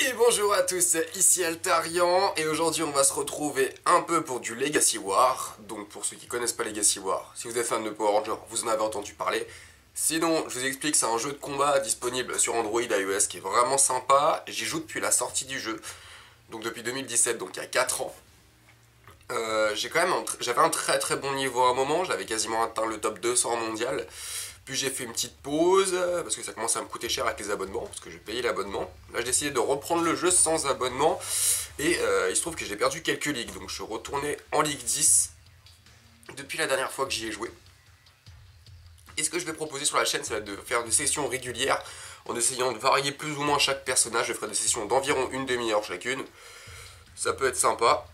Et bonjour à tous, ici Altarian, et aujourd'hui on va se retrouver un peu pour du Legacy War. Donc pour ceux qui connaissent pas Legacy War, si vous êtes fan de Power Rangers, vous en avez entendu parler. Sinon, je vous explique, c'est un jeu de combat disponible sur Android iOS qui est vraiment sympa. J'y joue depuis la sortie du jeu, donc depuis 2017, donc il y a 4 ans. J'avais un très bon niveau à un moment, j'avais quasiment atteint le top 200 mondial. Puis j'ai fait une petite pause, parce que ça commençait à me coûter cher avec les abonnements, parce que je payais l'abonnement. Là j'ai décidé de reprendre le jeu sans abonnement, et il se trouve que j'ai perdu quelques ligues, donc je suis retourné en Ligue 10 depuis la dernière fois que j'y ai joué. Et ce que je vais proposer sur la chaîne, c'est de faire des sessions régulières, en essayant de varier plus ou moins chaque personnage. Je ferai des sessions d'environ une demi-heure chacune, ça peut être sympa.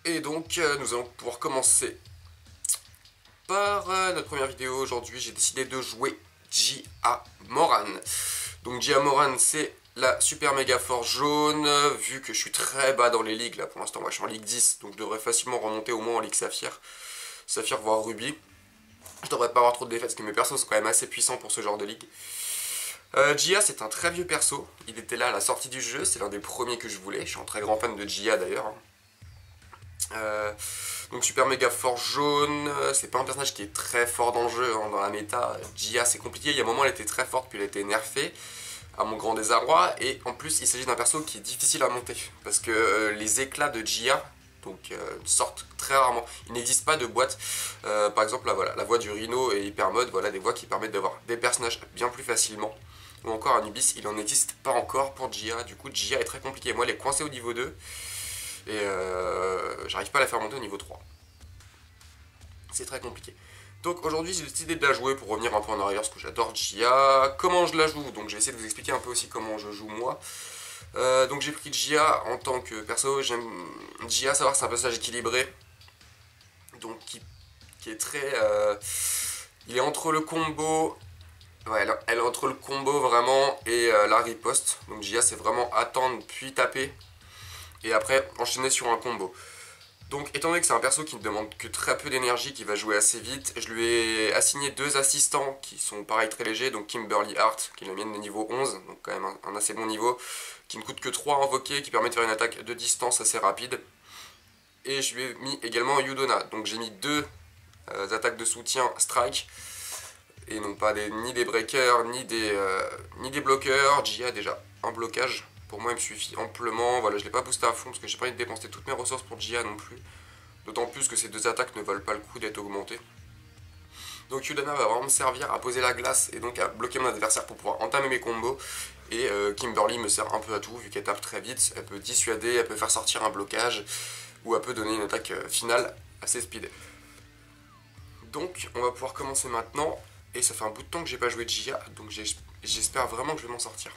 Et donc nous allons pouvoir commencer par notre première vidéo. Aujourd'hui, j'ai décidé de jouer Jia Moran. Donc Jia Moran, c'est la super méga force jaune. Vu que je suis très bas dans les ligues, là pour l'instant moi je suis en Ligue 10, donc je devrais facilement remonter au moins en Ligue Saphir. Saphir voire Ruby. Je devrais pas avoir trop de défaites parce que mes persos sont quand même assez puissants pour ce genre de ligue. Jia, c'est un très vieux perso. Il était là à la sortie du jeu, c'est l'un des premiers que je voulais. Je suis un très grand fan de Jia d'ailleurs. Donc super méga fort jaune, c'est pas un personnage qui est très fort dans le jeu, hein, dans la méta. Jia c'est compliqué, il y a un moment elle était très forte puis elle a été nerfée, à mon grand désarroi. Et en plus il s'agit d'un perso qui est difficile à monter, parce que les éclats de Jia sortent très rarement, il n'existe pas de boîte. Par exemple là, voilà, la voix du Rhino et Hyper Mode, voilà des voix qui permettent d'avoir des personnages bien plus facilement. Ou encore Anubis, il n'en existe pas encore pour Jia, du coup Jia est très compliqué. Moi elle est coincée au niveau 2. Et j'arrive pas à la faire monter au niveau 3. C'est très compliqué. Donc aujourd'hui j'ai décidé de la jouer pour revenir un peu en arrière parce que j'adore Jia. Comment je la joue? Donc je vais essayer de vous expliquer un peu aussi comment je joue moi. Donc j'ai pris Jia en tant que perso. J'aime Jia, savoir que c'est un personnage équilibré. Donc qui est très... il est entre le combo... Ouais, elle est entre le combo vraiment et la riposte. Donc Jia c'est vraiment attendre puis taper. Et après enchaîner sur un combo. Donc étant donné que c'est un perso qui ne demande que très peu d'énergie, qui va jouer assez vite, je lui ai assigné 2 assistants qui sont pareil très légers. Donc Kimberly Hart, qui est la mienne de niveau 11, donc quand même un assez bon niveau, qui ne coûte que 3 à invoquer, qui permet de faire une attaque de distance assez rapide. Et je lui ai mis également Yudona, donc j'ai mis 2 attaques de soutien strike, et non pas ni des breakers, ni des bloqueurs. Jia a déjà un blocage. Pour moi il me suffit amplement, voilà, je l'ai pas boosté à fond parce que j'ai pas envie de dépenser toutes mes ressources pour Jia non plus. D'autant plus que ces 2 attaques ne valent pas le coup d'être augmentées. Donc Yudana va vraiment me servir à poser la glace et donc à bloquer mon adversaire pour pouvoir entamer mes combos. Et Kimberly me sert un peu à tout, vu qu'elle tape très vite, elle peut dissuader, elle peut faire sortir un blocage, ou elle peut donner une attaque finale assez speed. Donc on va pouvoir commencer maintenant, et ça fait un bout de temps que j'ai pas joué de Jia, donc j'espère vraiment que je vais m'en sortir.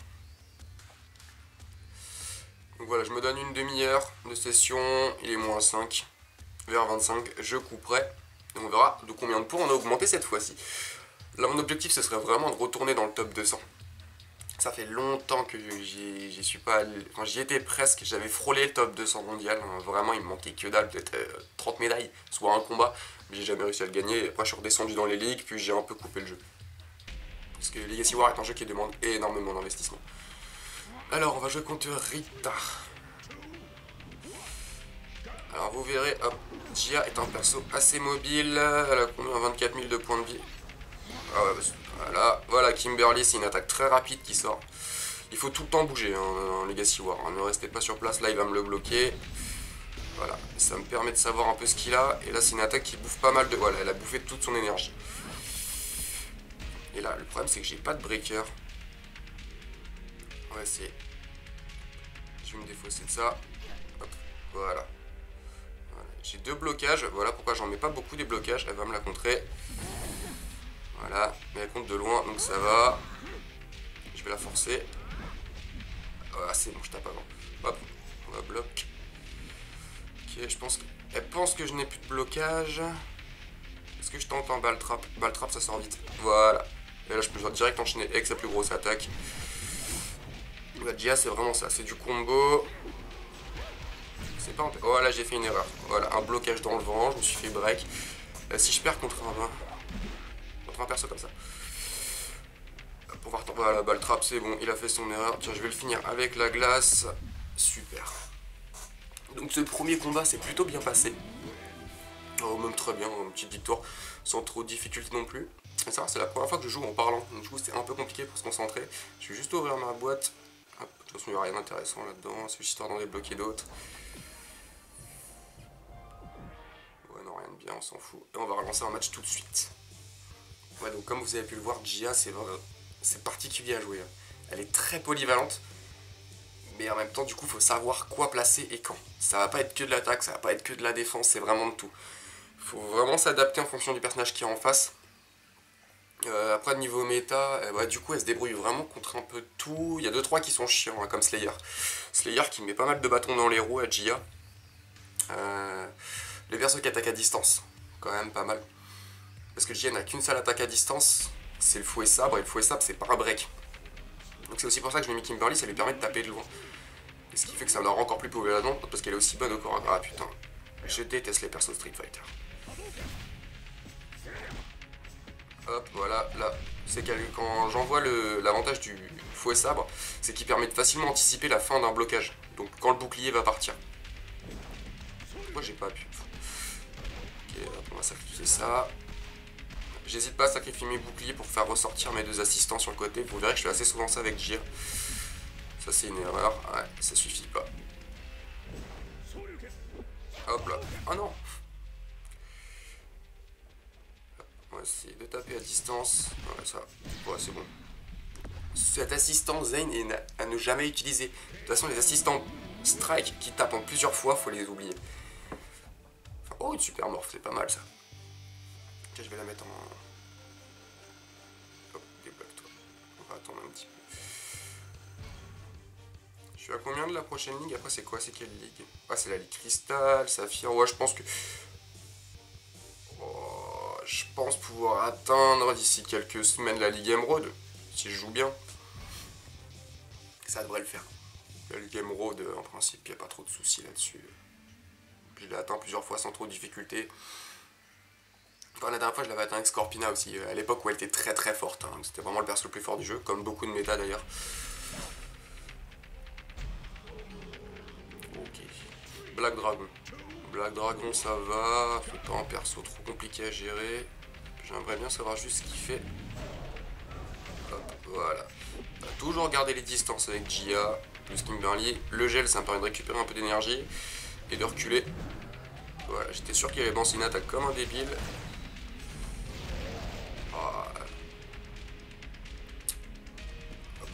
Donc voilà, je me donne une demi-heure de session, il est moins 5, vers 25, je couperai, et on verra de combien de points on a augmenté cette fois-ci. Là mon objectif ce serait vraiment de retourner dans le top 200. Ça fait longtemps que j'y suis pas allé, enfin j'y étais presque, j'avais frôlé le top 200 mondial, hein, vraiment il me manquait que dalle, peut-être 30 médailles, soit un combat, mais j'ai jamais réussi à le gagner. Et après je suis redescendu dans les ligues, puis j'ai un peu coupé le jeu. Parce que Legacy War est un jeu qui demande énormément d'investissement. Alors on va jouer contre Rita. Alors vous verrez, hop, Jia est un perso assez mobile. Elle a combien? 24 000 de points de vie. Ah ouais, voilà, Kimberly, c'est une attaque très rapide qui sort. Il faut tout le temps bouger hein, en Legacy War, hein. Ne restez pas sur place, là il va me le bloquer. Voilà, ça me permet de savoir un peu ce qu'il a. Et là c'est une attaque qui bouffe pas mal de... Voilà, elle a bouffé toute son énergie. Et là, le problème c'est que j'ai pas de breaker. On va essayer. Je vais me défausser de ça. Hop, voilà. J'ai 2 blocages. Voilà pourquoi j'en mets pas beaucoup des blocages. Elle va me la contrer. Voilà. Mais elle compte de loin, donc ça va. Je vais la forcer. Ah, c'est bon, je tape avant. Hop, on va bloquer. Ok, je pense qu'elle pense que je n'ai plus de blocage. Est-ce que je tente un ball trap? Ball trap, ça sort vite. Voilà. Et là, je peux direct enchaîner avec sa plus grosse attaque. La Jia c'est vraiment ça, c'est du combo. C'est pas... Oh là j'ai fait une erreur. Voilà, un blocage dans le vent, je me suis fait break. Si je perds contre un perso comme ça. Hop, Pour voir, voilà, balle trap, c'est bon, il a fait son erreur. Tiens, je vais le finir avec la glace. Super. Donc ce premier combat s'est plutôt bien passé. Oh, même très bien, une petite victoire, sans trop de difficulté non plus. Et ça, c'est la première fois que je joue en parlant, donc du coup c'est un peu compliqué pour se concentrer. Je vais juste ouvrir ma boîte. Hop, de toute façon, il n'y a rien d'intéressant là-dedans, c'est juste histoire d'en débloquer d'autres. Ouais, non, rien de bien, on s'en fout. Et on va relancer un match tout de suite. Ouais, donc comme vous avez pu le voir, Gia, c'est particulier à jouer. Elle est très polyvalente, mais en même temps, du coup, il faut savoir quoi placer et quand. Ça va pas être que de l'attaque, ça va pas être que de la défense, c'est vraiment de tout. Il faut vraiment s'adapter en fonction du personnage qui est en face. Après, niveau méta, ouais, du coup, elle se débrouille vraiment contre un peu tout. Il y a 2-3 qui sont chiants, hein, comme Slayer. Slayer qui met pas mal de bâtons dans les roues à Gia. Les persos qui attaquent à distance, quand même pas mal. Parce que Gia n'a qu'une seule attaque à distance, c'est le fouet sabre, et le fouet sabre, c'est pas un break. Donc c'est aussi pour ça que je l'ai mis Kimberly, ça lui permet de taper de loin. Et ce qui fait que ça la rend encore plus polyvalente, parce qu'elle est aussi bonne au corps à corps. Ah putain, je déteste les persos Street Fighter. Hop, voilà, là, c'est quand j'envoie l'avantage du fouet sabre, c'est qu'il permet de facilement anticiper la fin d'un blocage. Donc quand le bouclier va partir. Moi j'ai pas pu. Ok, on va sacrifier ça. J'hésite pas à sacrifier mes boucliers pour faire ressortir mes 2 assistants sur le côté. Vous verrez que je fais assez souvent ça avec Gia. Ça c'est une erreur. Ouais, ça suffit pas. Hop là. Oh non. On va essayer de taper à distance. Ouais, ça. Ouais, c'est bon. Cet assistant Zane est à ne jamais utiliser. De toute façon, les assistants Strike qui tapent en plusieurs fois, faut les oublier. Enfin, oh, une super morph, c'est pas mal ça. Tiens, je vais la mettre en... Hop, débloque-toi. On va attendre un petit peu. Je suis à combien de la prochaine ligue? Après, c'est quoi? C'est quelle ligue? Ah, c'est la ligue Cristal, Saphir. Ouais, je pense que... Oh, je pense pouvoir atteindre d'ici quelques semaines la ligue Emerald. Si je joue bien. Ça devrait le faire. La ligue Emerald, en principe, il n'y a pas trop de soucis là-dessus. Je l'ai atteint plusieurs fois sans trop de difficultés. Enfin, la dernière fois, je l'avais atteint avec Scorpina aussi, à l'époque où elle était très très forte. Hein. C'était vraiment le perso le plus fort du jeu, comme beaucoup de méta d'ailleurs. Ok. Black Dragon. Black Dragon, ça va. C'est pas un perso trop compliqué à gérer. J'aimerais bien savoir juste ce qu'il fait. Hop, voilà. On va toujours garder les distances avec Gia, plus Kimberly. Le gel, ça me permet de récupérer un peu d'énergie et de reculer. Voilà, j'étais sûr qu'il allait lancer une attaque comme un débile.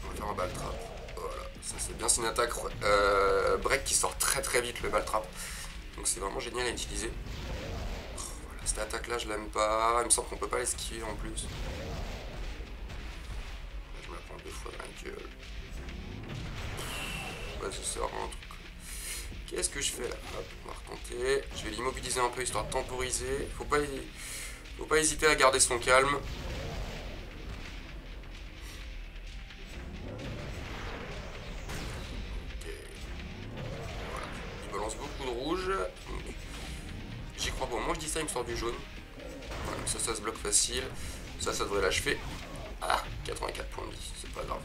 On va faire un ball trap. Voilà, ça c'est bien, c'est une attaque break qui sort très très vite le ball trap. Donc c'est vraiment génial à utiliser. Voilà, cette attaque là je l'aime pas, il me semble qu'on peut pas l'esquiver en plus. Je me la prends 2 fois dans la gueule. Vas-y, sort un truc. Qu'est-ce que je fais là? Hop, on va retenter. Je vais l'immobiliser un peu histoire de temporiser. Faut pas hésiter à garder son calme. Beaucoup de rouge. J'y crois pas. Moi je dis ça, il me sort du jaune. Voilà, ça se bloque facile. Ça devrait l'achever. Ah, 84 points de vie, c'est pas grave.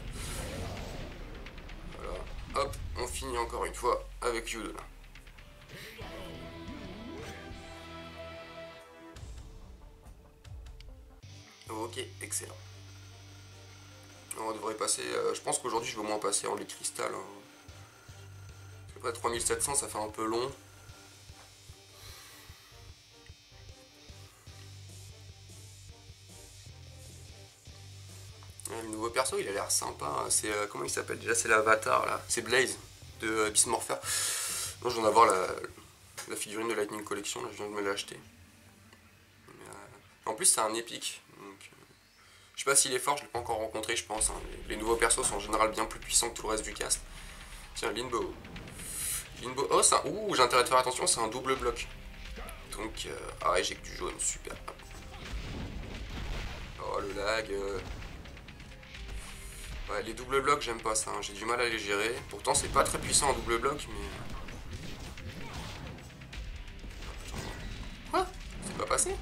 Voilà. Hop, on finit encore une fois avec Yudon. Ok, excellent. On devrait passer. Je pense qu'aujourd'hui je vais au moins passer en ligue cristal. Hein. Après 3700, ça fait un peu long. Le nouveau perso, il a l'air sympa. C'est comment il s'appelle déjà? C'est l'avatar là. C'est Blaze de Beast Morpher. Non, je viens d'avoir la figurine de Lightning Collection. Là, je viens de me l'acheter. En plus, c'est un épique. Donc, je sais pas s'il est fort. Je l'ai pas encore rencontré, je pense. Hein. Les nouveaux persos sont en général bien plus puissants que tout le reste du cast. Tiens, Linbo. Oh, ça. Ouh, j'ai intérêt de faire attention, c'est un double bloc. Donc, ah ouais, j'ai que du jaune, super. Oh, le lag. Ouais, les doubles blocs, j'aime pas ça, hein. J'ai du mal à les gérer. Pourtant, c'est pas très puissant en double bloc, mais. Quoi? C'est pas passé?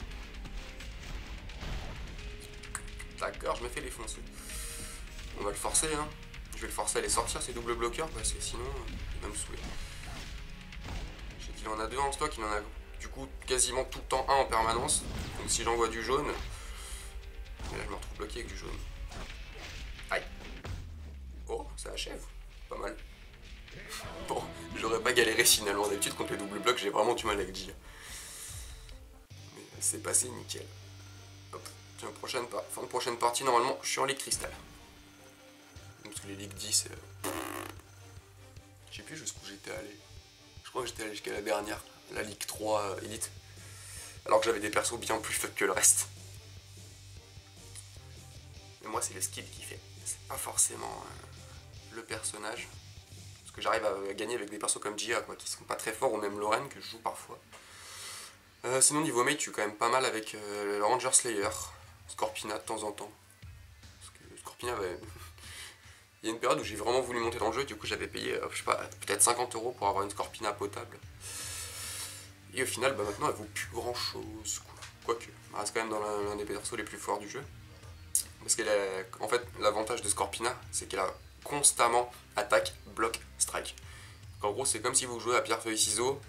D'accord, je me fais défoncer. On va le forcer, hein. Je vais le forcer à les sortir, ces doubles bloqueurs, parce que sinon, il va me saouler. Je sais qu'il en a 2 en stock, il en a du coup quasiment tout le temps un en permanence. Donc si j'envoie du jaune, là je me retrouve bloqué avec du jaune. Aïe. Oh, ça achève. Pas mal. Bon, j'aurais pas galéré finalement. D'habitude, contre les doubles blocs, j'ai vraiment du mal avec Gia. Mais c'est passé nickel. Hop. Tiens, fin de prochaine partie, normalement, je suis en Ligue Cristal. Parce que les Ligue 10, je sais plus jusqu'où j'étais allé. Je crois que j'étais allé jusqu'à la dernière, la Ligue 3 Elite. Alors que j'avais des persos bien plus fuck que le reste. Mais moi, c'est le skill qui fait. C'est pas forcément le personnage. Parce que j'arrive à gagner avec des persos comme Gia, quoi, qui sont pas très forts, ou même Lorraine, que je joue parfois. Sinon, niveau mate, je suis quand même pas mal avec le Ranger Slayer, Scorpina de temps en temps. Parce que Scorpina, il y a une période où j'ai vraiment voulu monter dans le jeu, du coup j'avais payé, je sais pas, peut-être 50 € pour avoir une Scorpina potable. Et au final, maintenant elle vaut plus grand chose, quoi. Quoique, elle reste quand même dans l'un des persos les plus forts du jeu. Parce qu'en fait, l'avantage de Scorpina, c'est qu'elle a constamment attaque, bloc, strike. Donc, en gros, c'est comme si vous jouez à pierre, feuille, ciseaux,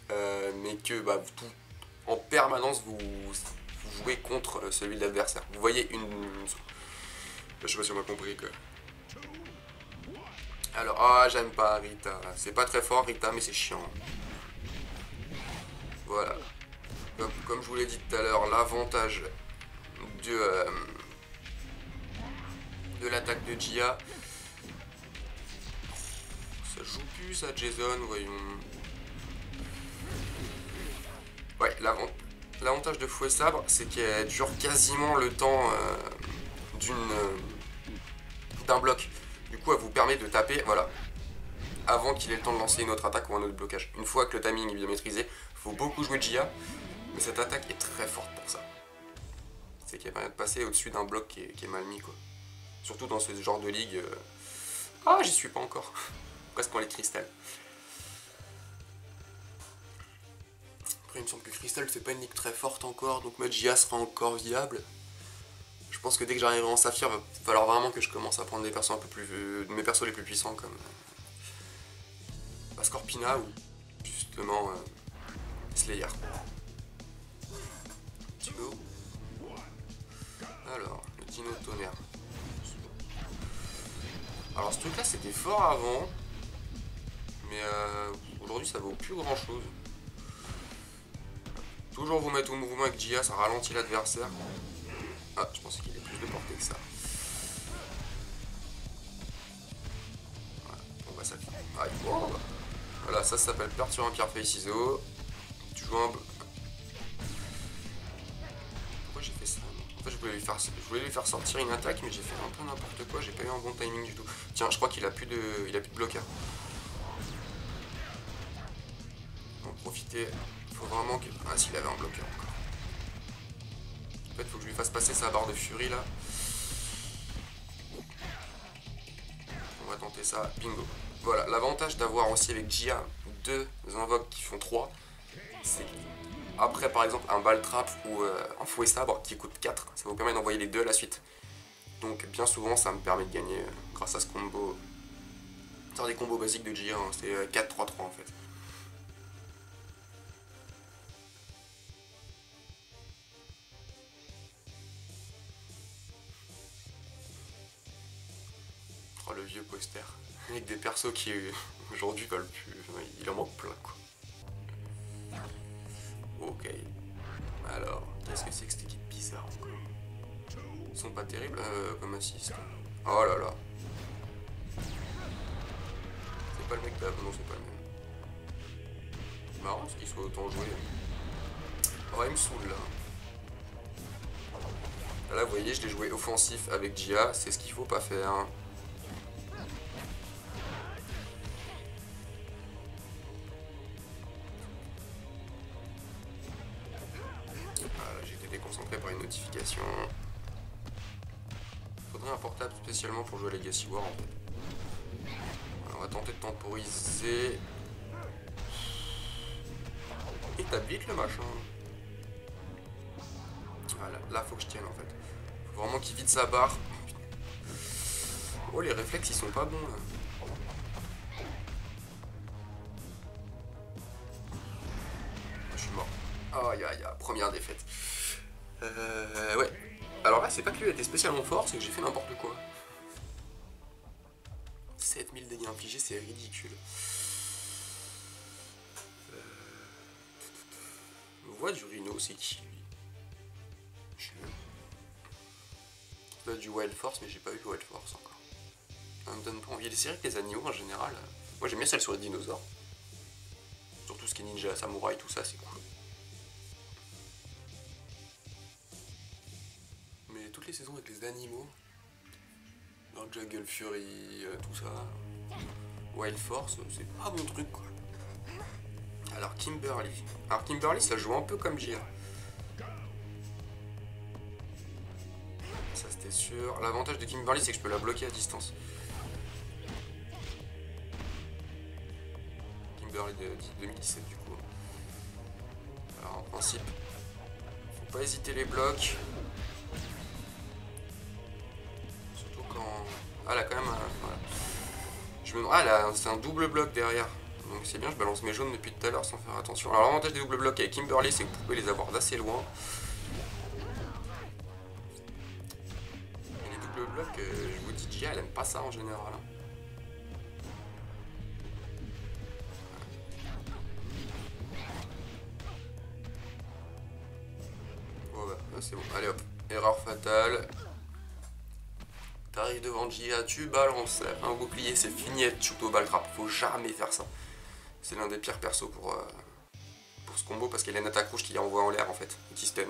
mais que tout, en permanence vous jouez contre celui de l'adversaire. Vous voyez une. Je sais pas si on m'a compris quoi. Alors, j'aime pas Rita. C'est pas très fort Rita, mais c'est chiant. Voilà. Comme je vous l'ai dit tout à l'heure, l'avantage de l'attaque de Gia. Ça joue plus ça, Jason, voyons. Ouais, l'avantage de Fouet Sabre, c'est qu'elle dure quasiment le temps d'un bloc. Du coup, elle vous permet de taper, voilà, avant qu'il ait le temps de lancer une autre attaque ou un autre blocage. Une fois que le timing est bien maîtrisé, il faut beaucoup jouer Gia, mais cette attaque est très forte pour ça. C'est qu'elle permet de passer au-dessus d'un bloc qui est mal mis, quoi. Surtout dans ce genre de ligue. J'y suis pas encore. Presque en les cristal. Après, il me semble que Crystal, c'est pas une ligue très forte encore, donc ma Gia sera encore viable. Je pense que dès que j'arriverai en Saphir, il va falloir vraiment que je commence à prendre des persos un peu plus. Mes persos les plus puissants comme. Scorpina ou justement Slayer. Duo. Alors, le dino tonnerre. Alors ce truc là c'était fort avant, mais aujourd'hui ça vaut plus grand chose. Toujours vous mettre au mouvement avec Gia, ça ralentit l'adversaire. Ah, je pensais qu'il ait plus de portée que ça. Voilà, bon bah ça fait. Voilà, ça s'appelle perdre sur un pierre feuille ciseaux. Tu joues un. Pourquoi j'ai fait ça? En fait, je voulais lui faire sortir une attaque, mais j'ai fait un peu n'importe quoi. J'ai pas eu un bon timing du tout. Tiens, je crois qu'il a plus de bloqueur. On va en profiter. Faut vraiment que. Ah, s'il avait un bloqueur encore. En fait, il faut que je lui fasse passer sa barre de furie là. On va tenter ça. Bingo. Voilà, l'avantage d'avoir aussi avec Gia 2 invoques qui font 3, c'est après par exemple un ball trap ou un fouet sabre qui coûte 4, ça vous permet d'envoyer les deux à la suite. Donc bien souvent ça me permet de gagner grâce à ce combo. C'est des combos basiques de Gia, hein, c'est 4-3-3 en fait. Oh, le vieux poster. Avec des persos qui aujourd'hui valent plus. Il en manque plein quoi. Ok. Alors, qu'est-ce que c'est que cette équipe bizarre encore? Ils sont pas terribles comme assist. Oh là là. C'est pas le mec d'avant, non c'est pas le même. Marrant ce qu'il soit autant joué. Oh il me saoule là. Là vous voyez je l'ai joué offensif avec Gia, c'est ce qu'il faut pas faire. Hein. Déconcentré par une notification. Faudrait un portable spécialement pour jouer à Legacy War en fait. Alors, on va tenter de temporiser. Et tape vite le machin. Voilà, là faut que je tienne en fait. Faut vraiment qu'il vide sa barre. Oh, les réflexes ils sont pas bons là. Je suis mort. Aïe aïe aïe, première défaite. Ouais. Alors là, c'est pas que lui a été spécialement fort, c'est que j'ai fait n'importe quoi. 7000 dégâts infligés, c'est ridicule. Voix du Rhino, c'est qui lui? Je sais même. Là, du Wild Force, mais j'ai pas eu le Wild Force encore. Ça me donne pas envie. Les séries avec les animaux en général. Moi j'aime bien celle sur les dinosaures. Surtout ce qui est ninja, samouraï, tout ça, c'est cool. Mais toutes les saisons avec les animaux, dans Jungle Fury, tout ça, Wild Force, c'est pas mon truc quoi. Alors Kimberly. Alors Kimberly, ça joue un peu comme Gia. Ça c'était sûr. L'avantage de Kimberly, c'est que je peux la bloquer à distance. Kimberly de 2017 du coup. Alors en principe, faut pas hésiter les blocs. Surtout quand... Ah, elle a quand même... voilà. Je me... Ah, c'est un double bloc derrière. Donc c'est bien, je balance mes jaunes depuis tout à l'heure sans faire attention. Alors l'avantage des doubles blocs avec Kimberly, c'est que vous pouvez les avoir d'assez loin. Et les doubles blocs, je vous dis, Gia, elle aime pas ça en général. Oh bah, c'est bon, allez hop, erreur fatale. T'arrives devant Gia, tu balances un bouclier, c'est fini, elle te shoot au ball trap. Faut jamais faire ça. C'est l'un des pires persos pour ce combo parce qu'il y a une attaque rouge qui envoie en l'air en fait, et qui stun.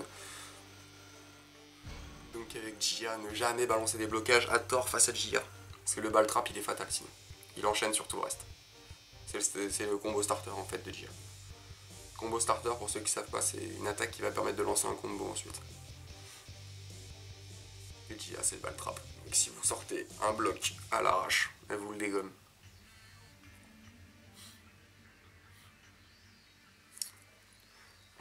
Donc avec Gia, ne jamais balancer des blocages à tort face à Gia. Parce que le ball trap il est fatal sinon. Il enchaîne sur tout le reste. C'est le combo starter en fait de Gia. Combo starter pour ceux qui savent pas, c'est une attaque qui va permettre de lancer un combo ensuite. Et Gia c'est le ball trap. Donc si vous sortez un bloc à l'arrache, elle vous le dégomme.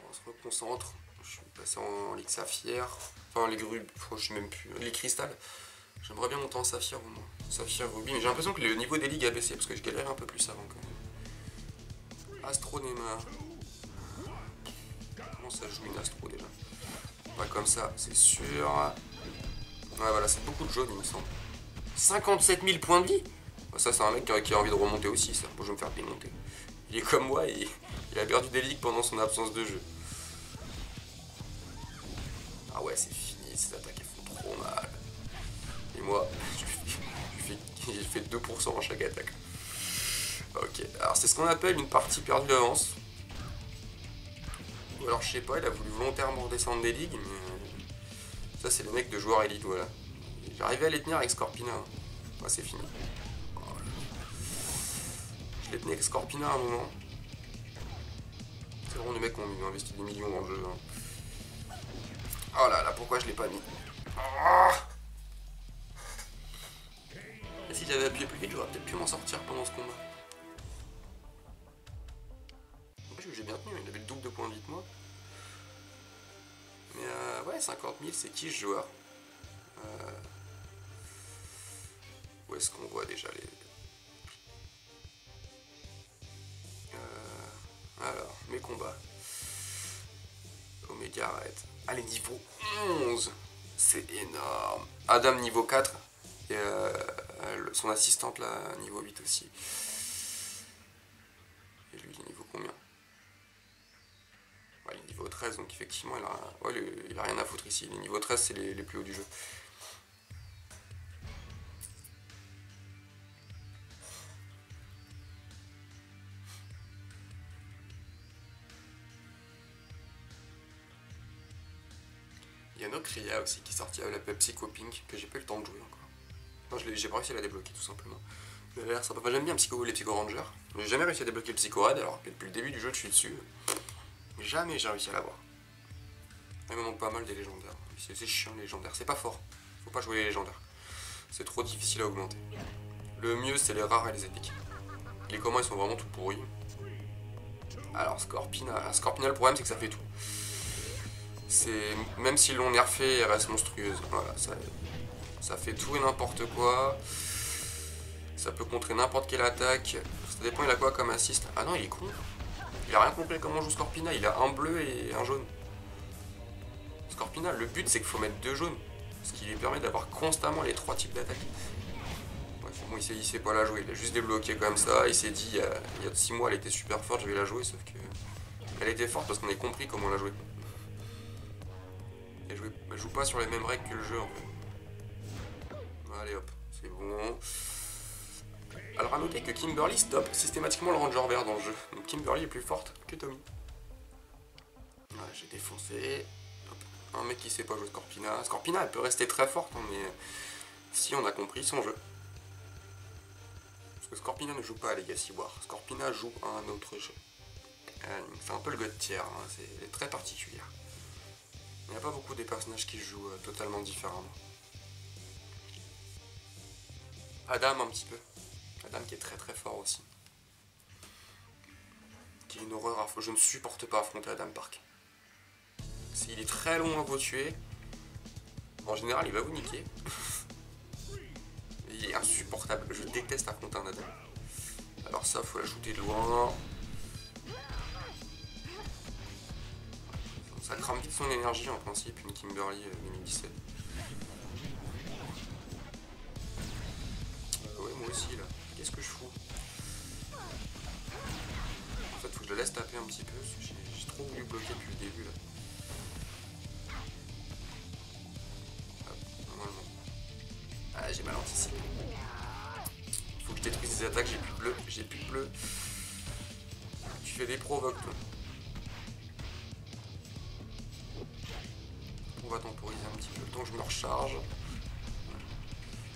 On se reconcentre. Je suis passé en Ligue Saphir. Enfin les grues, je sais même plus. Les cristal. J'aimerais bien monter en Saphir au moins. Saphir, Ruby. Mais j'ai l'impression que le niveau des ligues a baissé parce que je galérais un peu plus avant quand même. Astro Neymar. Comment ça joue une Astro déjà? Pas comme ça, c'est sûr. Ouais voilà, c'est beaucoup de jaune il me semble. 57 000 points de vie. Ça c'est un mec qui a envie de remonter aussi ça. Bon, je vais me faire démonter. Il est comme moi et il a perdu des ligues pendant son absence de jeu. Ah ouais c'est fini, ces attaques elles font trop mal. Et moi, j'ai fait 2% à chaque attaque. Ok, alors c'est ce qu'on appelle une partie perdue d'avance. Ou alors je sais pas, il a voulu volontairement descendre des ligues, mais ça c'est le mec de joueur élite, voilà. J'arrivais à les tenir avec Scorpina. Ouais, c'est fini. Je les tenais avec Scorpina à un moment. C'est vraiment des mecs qui ont investi des millions dans le jeu. Hein. Oh là là, pourquoi je l'ai pas mis? Et si j'avais appuyé plus vite, j'aurais peut-être pu m'en sortir pendant ce combat. J'ai bien tenu, il avait le double de points de vie que moi. Mais ouais, 50 000, c'est qui ce joueur? Où est-ce qu'on voit déjà les... Alors, mes combats. Omega Red. Allez, niveau 11. C'est énorme. Adam niveau 4. Et son assistante là, niveau 8 aussi. Et lui, il est niveau combien? Ouais, il est niveau 13, donc effectivement, il a rien à foutre ici. Les niveaux 13, c'est les plus hauts du jeu. Il y a Nocria aussi qui est sorti avec la Pepsi Pink que j'ai pas eu le temps de jouer encore. Non, j'ai pas réussi à la débloquer tout simplement. Mais elle a l'air sympa. Enfin, j'aime bien les Psycho Rangers. Mais j'ai jamais réussi à débloquer le Psycho Red alors que depuis le début du jeu je suis dessus. Jamais j'ai réussi à l'avoir. Il me manque pas mal des légendaires. C'est chiant les légendaires. C'est pas fort. Faut pas jouer les légendaires. C'est trop difficile à augmenter. Le mieux c'est les rares et les épiques. Les communs ils sont vraiment tout pourris. Alors Scorpina. Scorpina le problème c'est que ça fait tout. Même s'ils l'ont nerfé, elle reste monstrueuse. Voilà, ça fait tout et n'importe quoi. Ça peut contrer n'importe quelle attaque. Ça dépend, il a quoi comme assist. Ah non, il est con. Il a rien compris comment on joue Scorpina. Il a un bleu et un jaune. Scorpina, le but c'est qu'il faut mettre 2 jaunes. Ce qui lui permet d'avoir constamment les 3 types d'attaques. Ouais, c'est bon, il sait pas la jouer. Il a juste débloqué comme ça. Il s'est dit, il y a 6 mois, elle était super forte, je vais la jouer. Sauf que elle était forte parce qu'on a compris comment la jouer. Elle joue pas sur les mêmes règles que le jeu en fait. Allez hop, c'est bon. Alors à noter que Kimberly stoppe systématiquement le Ranger vert dans le jeu. Donc Kimberly est plus forte que Tommy. Voilà, j'ai défoncé. Hop. Un mec qui sait pas jouer Scorpina. Scorpina elle peut rester très forte, hein, mais si on a compris son jeu. Parce que Scorpina ne joue pas à Legacy War. Scorpina joue à un autre jeu. C'est un peu le god tier, hein, c'est très particulier. Il n'y a pas beaucoup des personnages qui jouent totalement différemment. Adam un petit peu. Adam qui est très très fort aussi. Qui est une horreur à... Je ne supporte pas affronter Adam Park. S'il est très long à vous tuer, en général il va vous niquer. Il est insupportable. Je déteste affronter un Adam. Alors ça, faut la shooter de loin. Ça crame vite son énergie en principe, une Kimberly 2017. Ouais, moi aussi là. Qu'est-ce que je fous? En fait, faut que je la laisse taper un petit peu, parce que j'ai trop voulu bloquer depuis le début là. Hop, normalement. Ah, j'ai mal anticipé. Faut que je détruise des attaques, j'ai plus de bleu, j'ai plus de bleu. Tu fais des provoques toi. On va temporiser un petit peu le temps que je me recharge.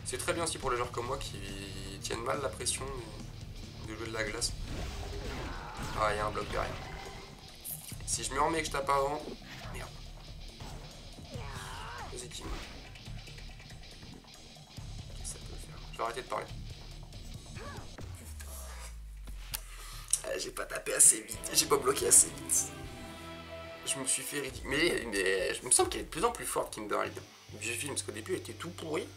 C'est très bien aussi pour les joueurs comme moi qui tiennent mal la pression de jouer de la glace. Ah, il y a un bloc derrière. Si je me remets et que je tape avant... Merde. Vas-y, Kim. Qu'est-ce que ça peut faire? Je vais arrêter de parler. Ah, j'ai pas tapé assez vite, j'ai pas bloqué assez vite. Je me suis fait ridicule. Mais je me sens qu'elle est de plus en plus forte, Kimberly. Du film, parce qu'au début, elle était tout pourrie.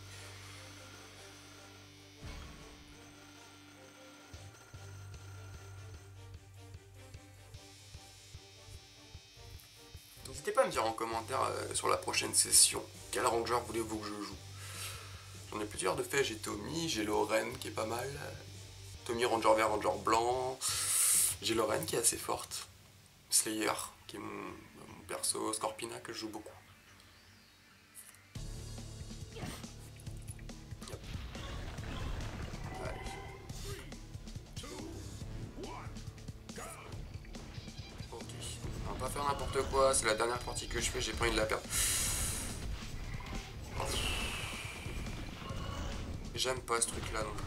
N'hésitez pas à me dire en commentaire sur la prochaine session quel ranger voulez-vous que je joue. J'en ai plusieurs de fait, j'ai Tommy, j'ai Lorraine qui est pas mal. Tommy ranger vert, ranger blanc. J'ai Lorraine qui est assez forte. Slayer qui est mon perso, Scorpina que je joue beaucoup. Yep. Allez. Ok, on va pas faire n'importe quoi, c'est la dernière partie que je fais, j'ai pas envie de la perdre. J'aime pas ce truc là non plus.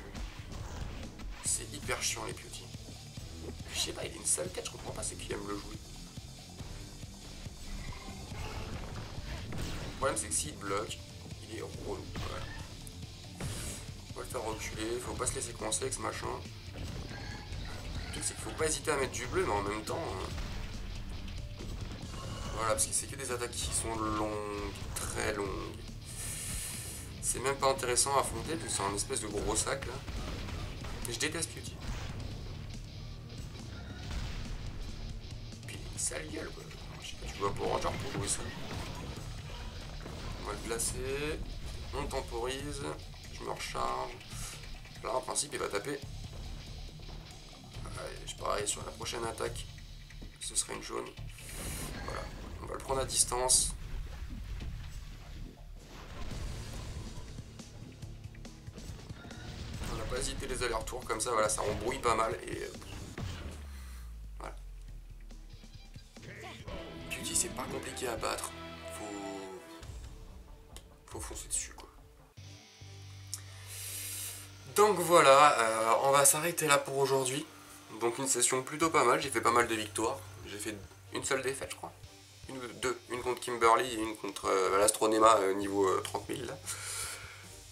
C'est hyper chiant les beauty. Je sais pas, il a une sale tête, je comprends pas c'est qui aime le jouer. Le problème c'est que s'il bloque, il est relou. Voilà. On va le faire reculer, faut pas se laisser coincer avec ce machin. Le truc c'est qu'il faut pas hésiter à mettre du bleu, mais en même temps... Voilà, parce que c'est que des attaques qui sont longues, très longues. C'est même pas intéressant à affronter, parce que c'est un espèce de gros sac là. Mais je déteste Beauty. Puis il a une sale gueule quoi. Je sais pas, tu vois pour Ranger pour jouer ça. On va le placer. On temporise. Je me recharge. Là en principe il va taper. Allez, je pareil sur la prochaine attaque. Ce sera une jaune. Voilà. On va le prendre à distance. On n'a pas hésité les allers-retours comme ça, voilà, ça embrouille pas mal et voilà. Beauty c'est pas compliqué à battre, faut foncer dessus quoi. Donc voilà, on va s'arrêter là pour aujourd'hui. Donc une session plutôt pas mal, j'ai fait pas mal de victoires. J'ai fait une seule défaite je crois. Une contre Kimberly et une contre l'Astronema niveau 30 000 là.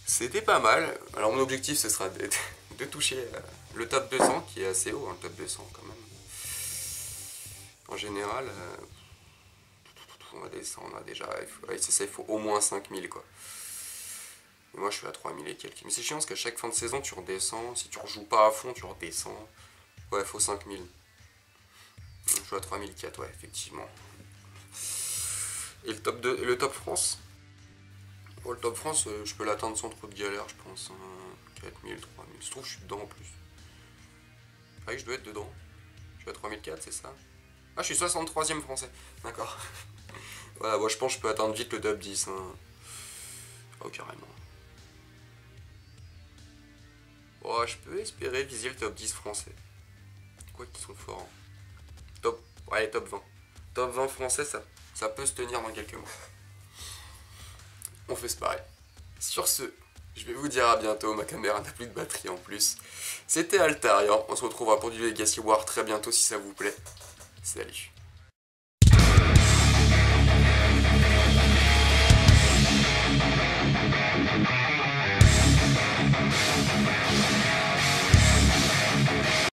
C'était pas mal. Alors mon objectif ce sera de toucher le top 200 qui est assez haut, hein, le top 200 quand même. En général, on va descendre déjà, il faut au moins 5000 quoi. Et moi je suis à 3000 et quelques. Mais c'est chiant parce qu'à chaque fin de saison tu redescends. Si tu rejoues pas à fond, tu redescends. Ouais, faut 5000. Je suis à 3004, ouais, effectivement. Et le top France? Bon, le top France, je peux l'atteindre sans trop de galère, je pense. 4000, 3000. Je trouve que je suis dedans en plus. Ah oui, je dois être dedans. Je suis à 3004, c'est ça? Ah, je suis 63ème français. D'accord. Voilà, moi je pense que je peux atteindre vite le top 10. Hein. Oh, carrément. Oh, je peux espérer viser le top 10 français. Quoi qu'ils sont forts. Hein. Top. Ouais, top 20. Top 20 français, ça peut se tenir dans quelques mois. On fait ce pareil. Sur ce, je vais vous dire à bientôt. Ma caméra n'a plus de batterie en plus. C'était Altarian. On se retrouvera pour du Legacy War très bientôt si ça vous plaît. Salut.